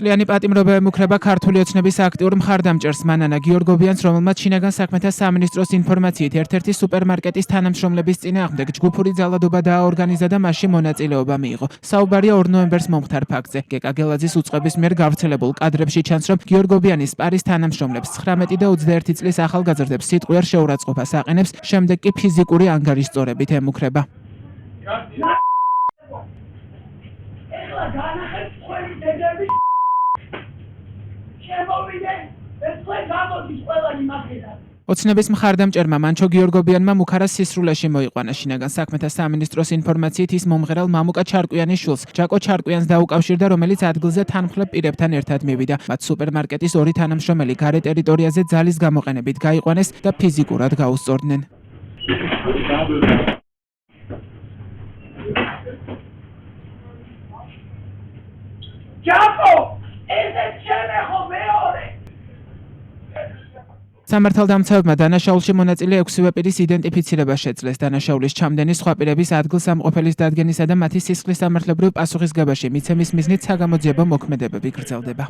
9 პატიმრობა ემუქრება ქართული ოცნების აქტიურ მხარდამჭერს მანანა გიორგობიანს, რომელმაც შინაგან საქმეთა სამინისტროს ინფორმაციით ერთ-ერთი სუპერმარკეტის თანამშრომლების წინააღმდეგ ჯგუფური ძალადობა დააორგანიზა და მასში მონაწილეობა მიიღო. საუბარია 2 ნოემბერს მომხდარ ფაქტზე. გეკა გელაძის უწყების მიერ გავრცელებულ კადრებში ჩანს, რომ გიორგობიანის სპარის თანამშრომლებს 19 და 21 წლის ახალგაზრდებს სიტყვიერ შეურაცხყოფას აყენებს, შემდეგ კი ფიზიკური ანგარიშწორებით ემუქრება. ოცნების მხარდამჭერმა მანჩო გიორგობიანმა მუქარას სისრულეში მოიყვანა. შინაგან საქმეთა სამინისტროს ინფორმაციით ის მომღერალ მამუკა ჩარკვიანის შვილს, ჯაკო ჩარკვიანს დაუკავშირდა, რომელიც ადგილზე თანმხლებ პირებთან ერთად მივიდა. მათ სუპერმარკეტის 2 თანამშრომელი გარე ტერიტორიაზე ძალის გამოყენებით გაიყვანეს და ფიზიკურად გაუსწორდნენ. სამართალდამცავებმა დანაშაულში მონაწილე 6 პირის იდენტიფიცირება შეძლეს. დანაშაულის ჩამდენი სხვა პირების ადგილსამყოფელის დადგენისა და მათი სისხლის სამართლებრივ პასუხისგებაში მიცემის მიზნით საგამოძიებო მოქმედებები გრძელდება.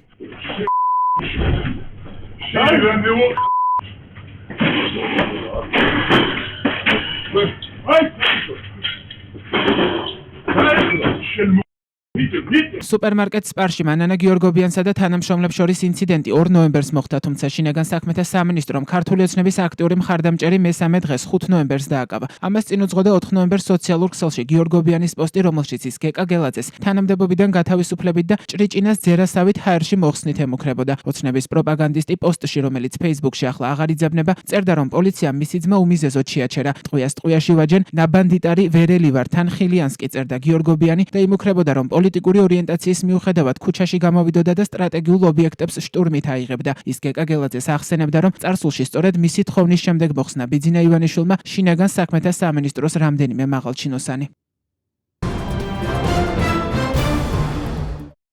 სუპერმარკეტ სპარში მანანა გიორგობიანსა და თანამშრომლებს შორის ინციდენტი 2 ნოემბერს მოხდა, თუმცა შინაგან საქმეთა სამინისტრომ ქართული ოცნების აქტიური მხარდამჭერი მესამე დღეს 5 ნოემბერს დააკავა. ამას წინ უძღოდა 4 ნოემბერს სოციალურ ქსელში გიორგობიანის პოსტი, რომელშიც ის გეკა გელაძეს თანამდებობიდან გათავისუფლებით და ჭრიჭინას ძერასავით ჰაერში მოხსნით ემუქრებოდა. ოცნების პროპაგანდისტი პოსტში, რომელიც ფეისბუქში ახლა აღარ იძებნება, წერდა, რომ პოლიციამ მისი ძმა უმიზეზოდ შეაჩერა. ტყვიას ტყვიაში ვაჯენ, ნაბანდიტარი ვერელი ვარ, თან ხილიანსკი წერდა გიორგობიანი და იმუქრებოდა, რომ პოლიტიკური ორიენტაციის მიუხედავად ქუჩაში გამოვიდოდა და სტრატეგიულ ობიექტებს შტურმით აიღებდა. ის გეკა გელაძეს ახსენებდა, რომ წარსულში სწორედ მისი თხოვნის შემდეგ მოხსნა ბიძინა ივანიშვილმა შინაგან საქმეთა სამინისტროს რამდენიმე მაღალჩინოსანი.